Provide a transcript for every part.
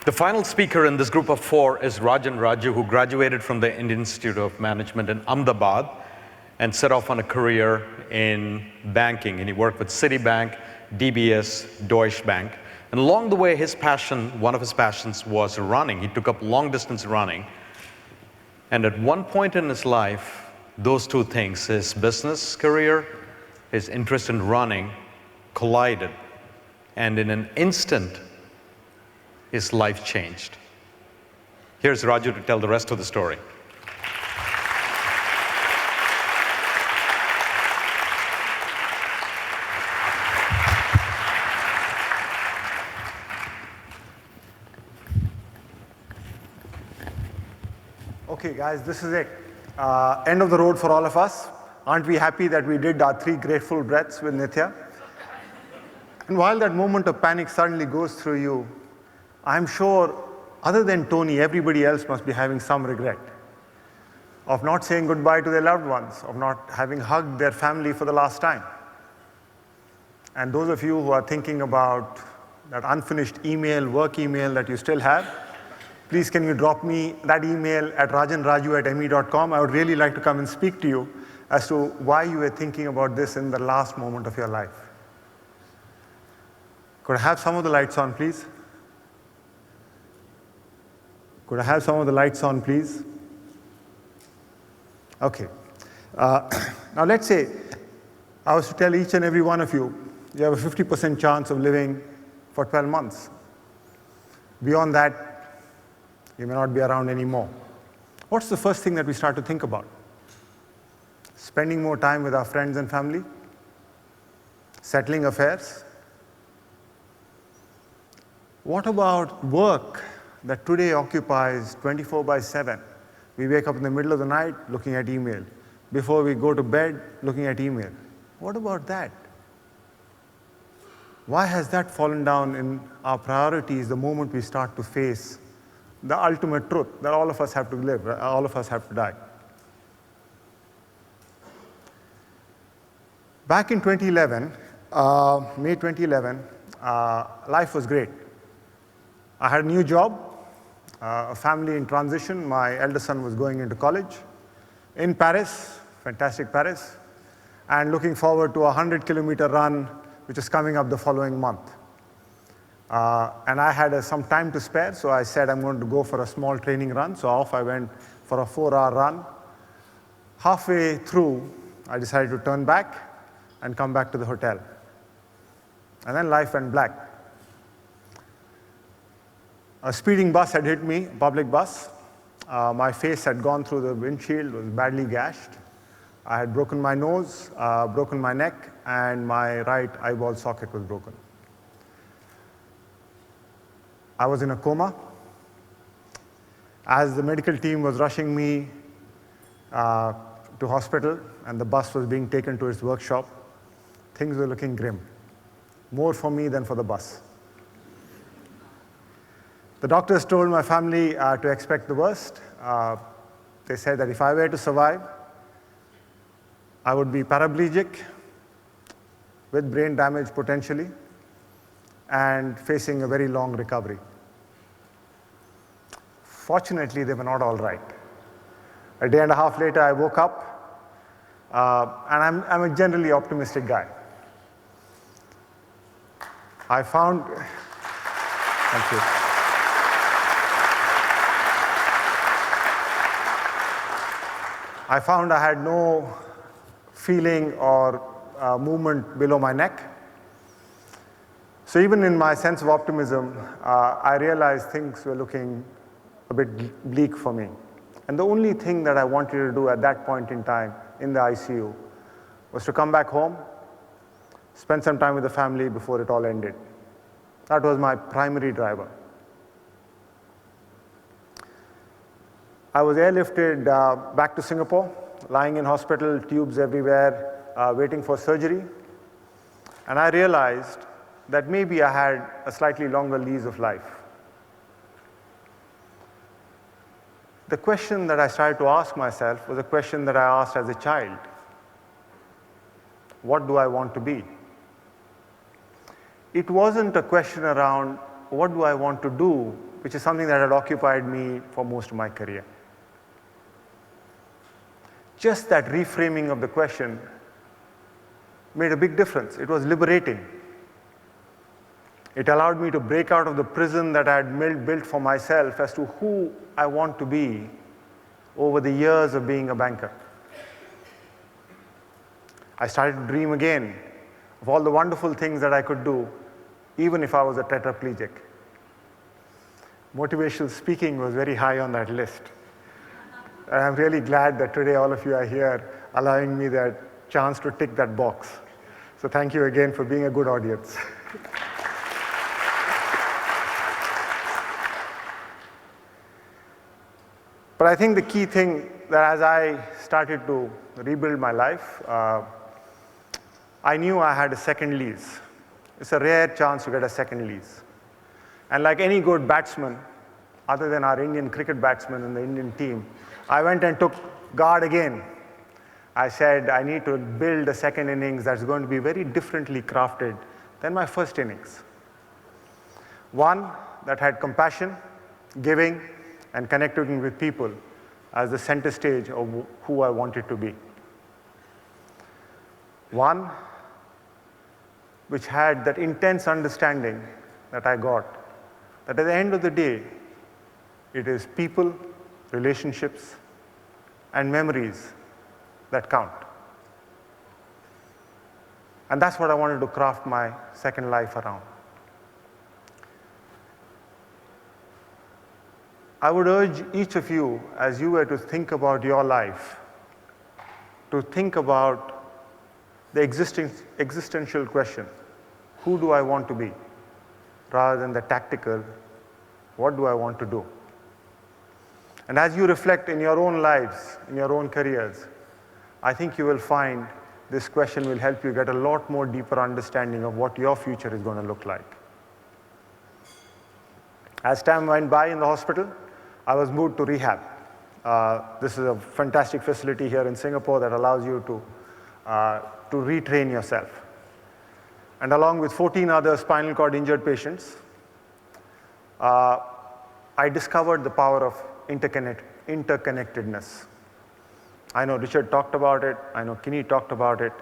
The final speaker in this group of four is Rajan Raju, who graduated from the Indian Institute of Management in Ahmedabad and set off on a career in banking. And he worked with Citibank, DBS, Deutsche Bank. And along the way, his passion, one of his passions was running. He took up long-distance running. And at one point in his life, those two things, his business career, his interest in running, collided. And in an instant, his life changed. Here's Raju to tell the rest of the story. Okay, guys, this is it. End of the road for all of us. Aren't we happy that we did our 3 grateful breaths with Nithya? And while that moment of panic suddenly goes through you, I'm sure, other than Tony, everybody else must be having some regret of not saying goodbye to their loved ones, of not having hugged their family for the last time. And those of you who are thinking about that unfinished email, work email that you still have, please can you drop me that email at rajanraju@me.com. I would really like to come and speak to you as to why you were thinking about this in the last moment of your life. Could I have some of the lights on, please? Could I have some of the lights on, please? Okay. Now let's say I was to tell each and every one of you, you have a 50% chance of living for 12 months. Beyond that, you may not be around anymore. What's the first thing that we start to think about? Spending more time with our friends and family? Settling affairs? What about work that today occupies 24/7? We wake up in the middle of the night looking at email. Before we go to bed, looking at email. What about that? Why has that fallen down in our priorities the moment we start to face the ultimate truth that all of us have to live, all of us have to die? Back in 2011, May 2011, life was great. I had a new job, a family in transition. My eldest son was going into college in Paris, fantastic Paris, and looking forward to a 100-kilometer run, which is coming up the following month. And I had some time to spare, so I said I'm going to go for a small training run. So off I went for a 4-hour run. Halfway through, I decided to turn back and come back to the hotel. And then life went black. A speeding bus had hit me, a public bus. My face had gone through the windshield, was badly gashed. I had broken my nose, broken my neck, and my right eyeball socket was broken. I was in a coma. As the medical team was rushing me to hospital and the bus was being taken to its workshop, things were looking grim. More for me than for the bus. The doctors told my family to expect the worst. They said that if I were to survive, I would be paraplegic with brain damage potentially and facing a very long recovery. Fortunately, they were not all right. A day and a half later, I woke up, and I'm a generally optimistic guy. I found, thank you. I found I had no feeling or movement below my neck. So even in my sense of optimism, I realized things were looking a bit bleak for me. And the only thing that I wanted to do at that point in time in the ICU was to come back home, spend some time with the family before it all ended. That was my primary driver. I was airlifted back to Singapore, lying in hospital, tubes everywhere, waiting for surgery. And I realized that maybe I had a slightly longer lease of life. The question that I started to ask myself was a question that I asked as a child. What do I want to be? It wasn't a question around what do I want to do, which is something that had occupied me for most of my career. Just that reframing of the question made a big difference. It was liberating. It allowed me to break out of the prison that I had built for myself as to who I want to be over the years of being a banker. I started to dream again of all the wonderful things that I could do, even if I was a tetraplegic. Motivational speaking was very high on that list. And I'm really glad that today all of you are here, allowing me that chance to tick that box. So thank you again for being a good audience. But I think the key thing that as I started to rebuild my life, I knew I had a second lease. It's a rare chance to get a second lease. And like any good batsman, other than our Indian cricket batsmen in the Indian team, I went and took guard again. I said, I need to build a second innings that's going to be very differently crafted than my first innings. One that had compassion, giving, and connecting with people as the center stage of who I wanted to be. One which had that intense understanding that I got, that at the end of the day, it is people, relationships, and memories that count. And that's what I wanted to craft my second life around. I would urge each of you, as you were to think about your life, to think about the existential question, who do I want to be? Rather than the tactical, what do I want to do? And as you reflect in your own lives, in your own careers, I think you will find this question will help you get a lot more deeper understanding of what your future is going to look like. As time went by in the hospital, I was moved to rehab. This is a fantastic facility here in Singapore that allows you to retrain yourself. And along with 14 other spinal cord injured patients, I discovered the power of interconnectedness. I know Richard talked about it, I know Kinney talked about it,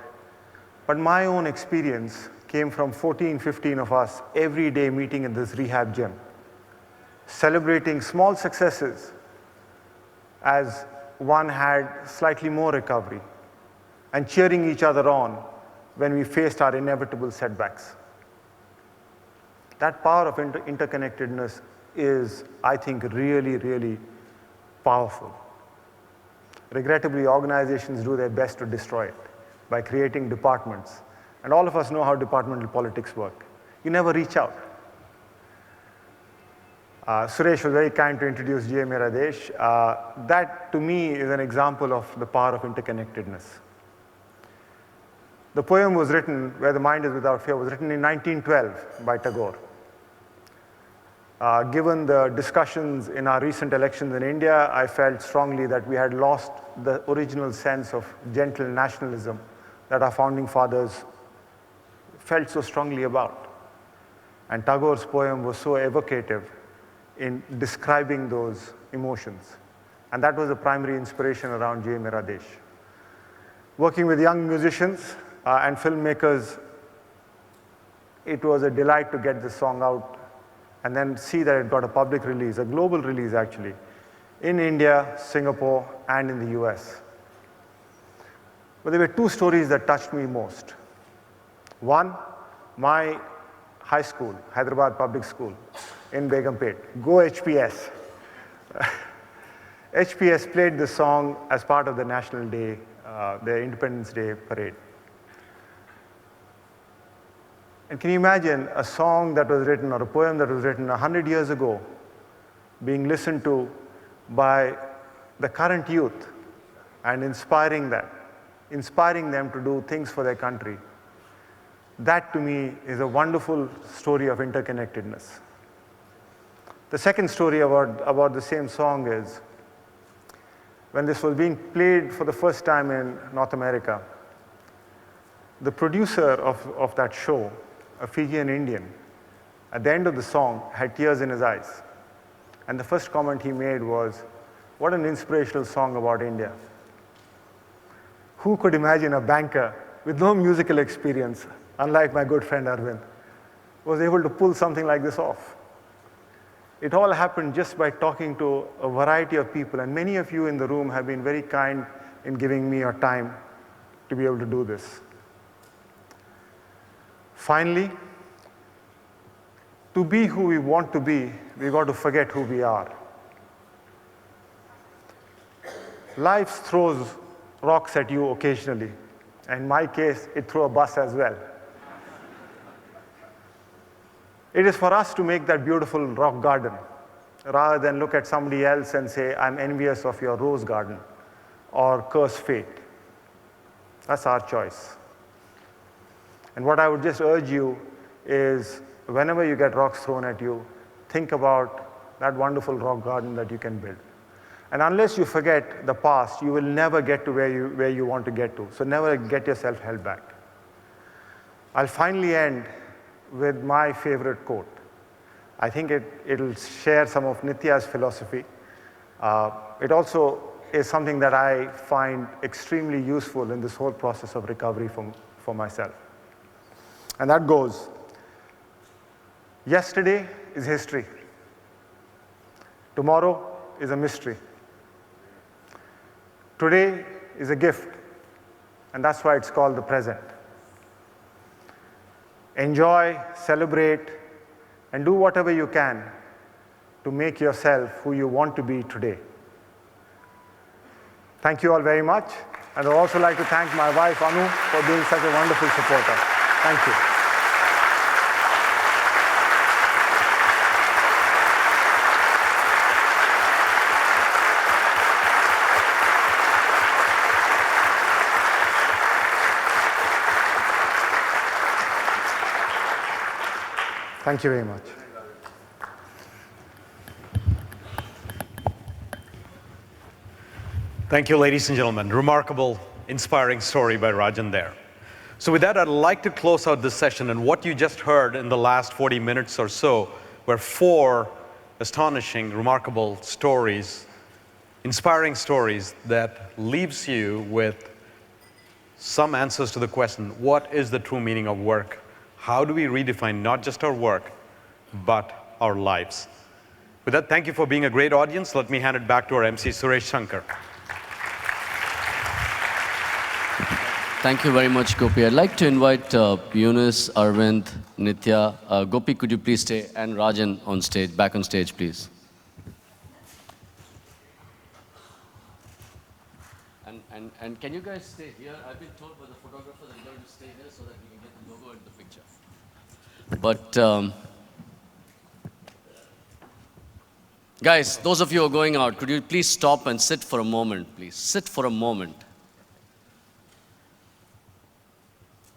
but my own experience came from 14, 15 of us every day meeting in this rehab gym, celebrating small successes as one had slightly more recovery, and cheering each other on when we faced our inevitable setbacks. That power of interconnectedness is, I think, really, really powerful. Regrettably, organizations do their best to destroy it by creating departments. And all of us know how departmental politics work. You never reach out. Suresh was very kind to introduce Ei8ht Radesh. That, to me, is an example of the power of interconnectedness. The poem was written, Where the Mind is Without Fear, was written in 1912 by Tagore. Given the discussions in our recent elections in India, I felt strongly that we had lost the original sense of gentle nationalism that our founding fathers felt so strongly about. And Tagore's poem was so evocative in describing those emotions. And that was the primary inspiration around Ei8ht Radesh. Working with young musicians and filmmakers, it was a delight to get this song out and then see that it got a public release, a global release actually, in India, Singapore, and in the US. But there were two stories that touched me most. One, my high school, Hyderabad Public School in Begumpet, Go HPS. HPS played this song as part of the National Day, the Independence Day parade. And can you imagine a song that was written or a poem that was written 100 years ago being listened to by the current youth and inspiring them to do things for their country? That, to me, is a wonderful story of interconnectedness. The second story about the same song is, when this was being played for the first time in North America, the producer of that show, a Fijian Indian, at the end of the song had tears in his eyes. And the first comment he made was, "What an inspirational song about India." Who could imagine a banker with no musical experience, unlike my good friend Arvind, was able to pull something like this off? It all happened just by talking to a variety of people, and many of you in the room have been very kind in giving me your time to be able to do this. Finally, to be who we want to be, we've got to forget who we are. Life throws rocks at you occasionally. In my case, it threw a bus as well. It is for us to make that beautiful rock garden, rather than look at somebody else and say, "I'm envious of your rose garden," or curse fate. That's our choice. And what I would just urge you is, whenever you get rocks thrown at you, think about that wonderful rock garden that you can build. And unless you forget the past, you will never get to where you want to get to. So never get yourself held back. I'll finally end with my favorite quote. I think it'll share some of Nitya's philosophy. It also is something that I find extremely useful in this whole process of recovery for myself. And that goes, "Yesterday is history. Tomorrow is a mystery. Today is a gift, and that's why it's called the present. Enjoy, celebrate, and do whatever you can to make yourself who you want to be today." Thank you all very much, and I'd also like to thank my wife, Anu, for being such a wonderful supporter. Thank you. Thank you very much. Thank you, ladies and gentlemen. Remarkable, inspiring story by Rajan there. So with that, I'd like to close out this session. And what you just heard in the last 40 minutes or so were 4 astonishing, remarkable stories, inspiring stories that leaves you with some answers to the question, what is the true meaning of work? How do we redefine not just our work, but our lives? With that, thank you for being a great audience. Let me hand it back to our MC, Suresh Shankar. Thank you very much, Gopi. I'd like to invite Yunus, Arvind, Nitya. Gopi, could you please stay? And Rajan on stage, back on stage, please. And can you guys stay here? I've been told by the photographer that you're going to stay here so that we can get the logo in the picture. But guys, those of you who are going out, could you please stop and sit for a moment, please? Sit for a moment.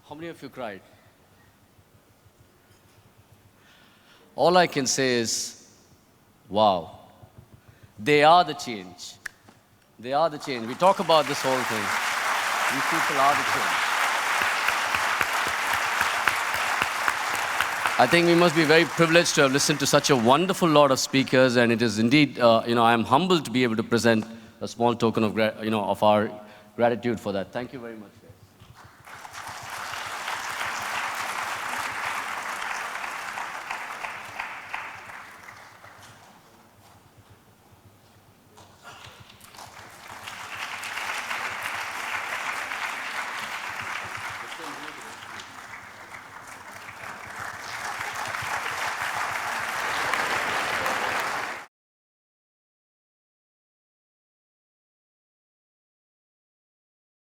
How many of you cried? All I can say is, wow. They are the change. They are the change. We talk about this whole thing. These people are the change. I think we must be very privileged to have listened to such a wonderful lot of speakers, and it is indeed, I am humbled to be able to present a small token of, of our gratitude for that. Thank you very much, guys.